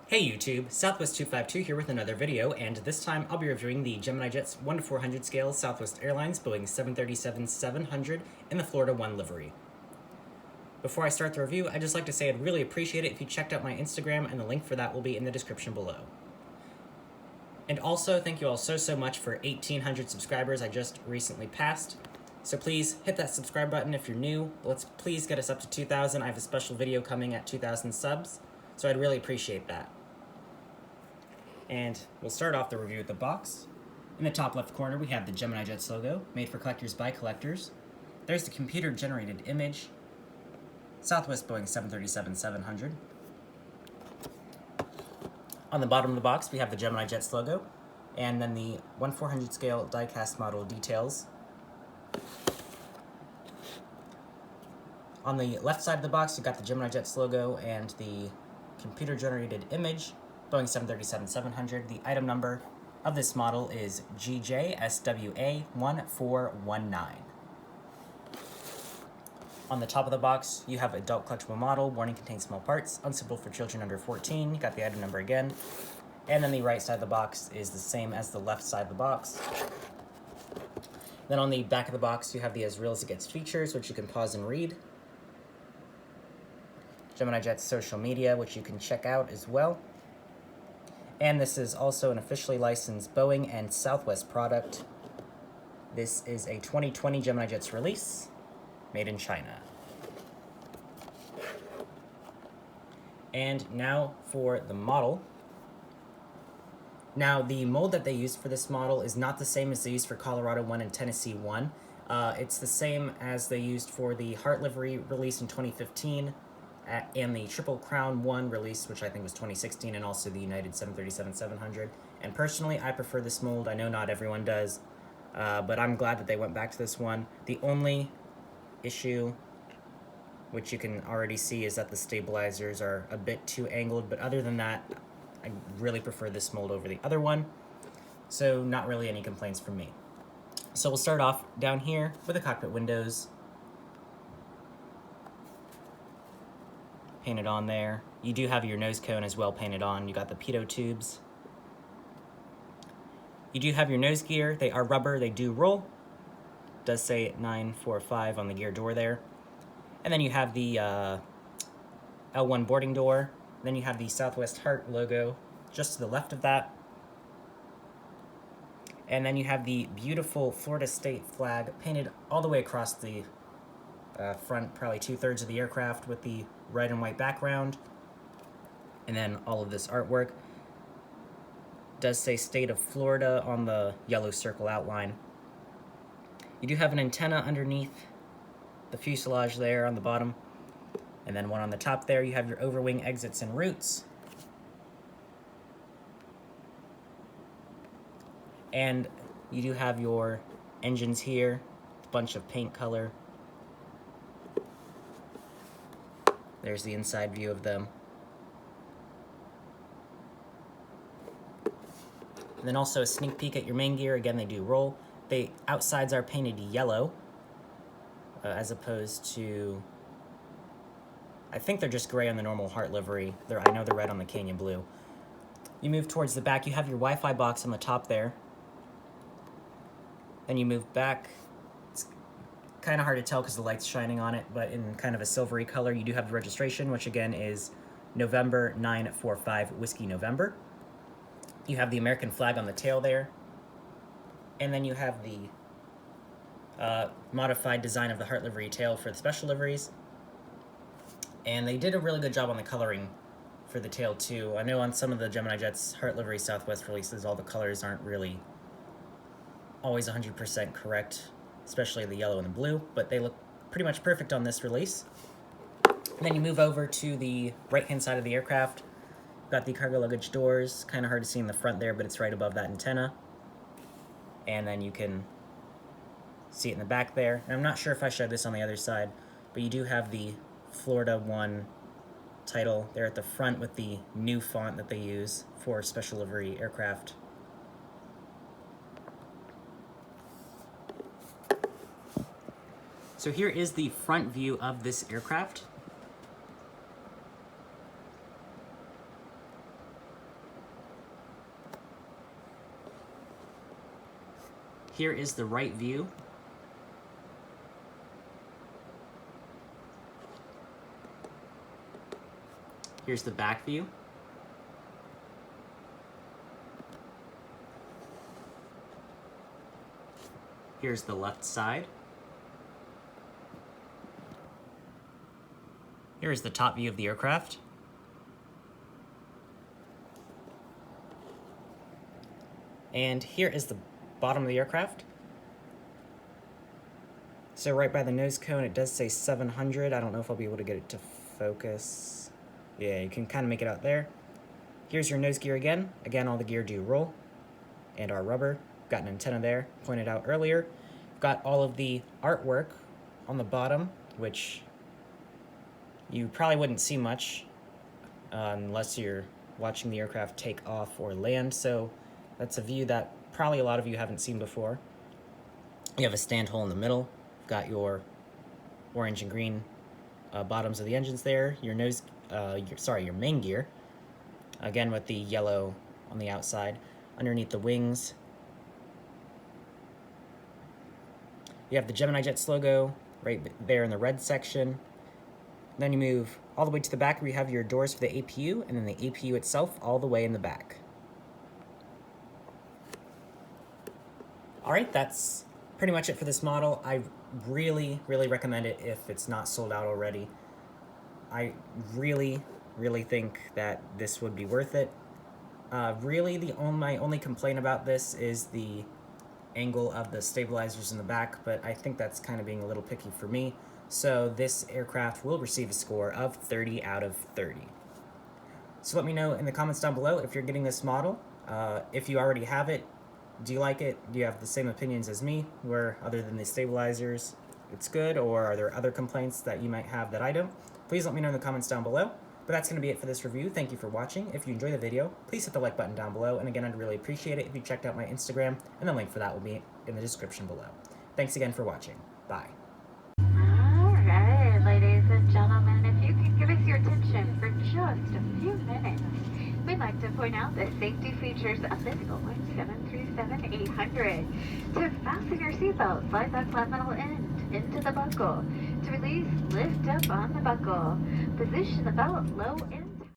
Hey YouTube, Southwest252 here with another video, and this time I'll be reviewing the Gemini Jet's 1 to 400 scale Southwest Airlines Boeing 737-700 in the Florida 1 livery. Before I start the review, I'd just like to say I'd really appreciate it if you checked out my Instagram, and the link for that will be in the description below. And also, thank you all so much for 1,800 subscribers I just recently passed. So please hit that subscribe button if you're new. Let's please get us up to 2,000. I have a special video coming at 2,000 subs, so I'd really appreciate that. And we'll start off the review with the box. In the top left corner, we have the Gemini Jets logo, made for collectors by collectors. There's the computer-generated image, Southwest Boeing 737-700. On the bottom of the box, we have the Gemini Jets logo, and then the 1/400 scale die-cast model details. On the left side of the box, you've got the Gemini Jets logo and the computer-generated image, Boeing 737-700. The item number of this model is GJSWA1419. On the top of the box, you have adult collectible model, warning contains small parts, unsuitable for children under 14. You got the item number again. And then the right side of the box is the same as the left side of the box. Then on the back of the box, you have the As Real As It Gets features, which you can pause and read. Gemini Jet's social media, which you can check out as well. And this is also an officially licensed Boeing and Southwest product. This is a 2020 Gemini Jets release, made in China. And now for the model. Now, the mold that they used for this model is not the same as they used for Colorado 1 and Tennessee 1. It's the same as they used for the Heart Livery release in 2015, and the Triple Crown 1 release, which I think was 2016, and also the United 737-700. And personally, I prefer this mold. I know not everyone does, but I'm glad that they went back to this one. The only issue, which you can already see, is that the stabilizers are a bit too angled, but other than that, I really prefer this mold over the other one, so not really any complaints from me. So we'll start off down here with the cockpit windows. Painted on there. You do have your nose cone as well painted on. You got the pitot tubes. You do have your nose gear. They are rubber, they do roll. It does say 945 on the gear door there. And then you have the L1 boarding door. Then you have the Southwest Heart logo just to the left of that. And then you have the beautiful Florida State flag painted all the way across the front, probably 2/3 of the aircraft, with the red and white background. And then all of this artwork does say State of Florida on the yellow circle outline. You do have an antenna underneath the fuselage there on the bottom, and then one on the top there. You have your overwing exits and routes. And you do have your engines here, a bunch of paint color. There's the inside view of them. And then also a sneak peek at your main gear. Again, they do roll. The outsides are painted yellow, as opposed to, I think they're just gray on the normal Heart livery. I know they're red on the Canyon Blue. You move towards the back, you have your Wi-Fi box on the top there. Then you move back. It's kind of hard to tell because the light's shining on it, but in kind of a silvery color. You do have the registration, which again is November 945 Whiskey November. You have the American flag on the tail there. And then you have the modified design of the Heart livery tail for the special liveries. And they did a really good job on the coloring for the tail too. I know on some of the Gemini Jets Heart livery Southwest releases, all the colors aren't really always 100% correct, especially the yellow and the blue, but they look pretty much perfect on this release. And then you move over to the right-hand side of the aircraft. Got the cargo luggage doors, kind of hard to see in the front there, but it's right above that antenna. And then you can see it in the back there. And I'm not sure if I showed this on the other side, but you do have the Florida 1 title there at the front with the new font that they use for special livery aircraft. So here is the front view of this aircraft. Here is the right view. Here's the back view. Here's the left side. Here is the top view of the aircraft. And here is the bottom of the aircraft. So right by the nose cone, it does say 700. I don't know if I'll be able to get it to focus. Yeah, you can kind of make it out there. Here's your nose gear again. Again, all the gear do roll. And our rubber. Got an antenna there, pointed out earlier. Got all of the artwork on the bottom, which you probably wouldn't see much unless you're watching the aircraft take off or land. So that's a view that probably a lot of you haven't seen before. You have a stand hole in the middle. Got your orange and green bottoms of the engines there. Your your main gear. Again with the yellow on the outside. Underneath the wings, you have the Gemini Jets logo right there in the red section. Then you move all the way to the back where you have your doors for the APU, and then the APU itself all the way in the back. All right, that's pretty much it for this model. I really, really recommend it if it's not sold out already. I really, really think that this would be worth it. Really, my only complaint about this is the angle of the stabilizers in the back, but I think that's kind of being a little picky for me. So this aircraft will receive a score of 30 out of 30. So let me know in the comments down below if you're getting this model. If you already have it, do you like it? Do you have the same opinions as me, where other than the stabilizers, it's good, or are there other complaints that you might have that I don't? Please let me know in the comments down below. But that's going to be it for this review. Thank you for watching. If you enjoyed the video, please hit the like button down below. And again, I'd really appreciate it if you checked out my Instagram, and the link for that will be in the description below. Thanks again for watching. Bye. All right, ladies and gentlemen, if you can give us your attention for just a few minutes, we'd like to point out the safety features of this Boeing 737-800. To fasten your seatbelt, slide that flat metal end into the buckle. To release, lift up on the buckle. Position the belt low in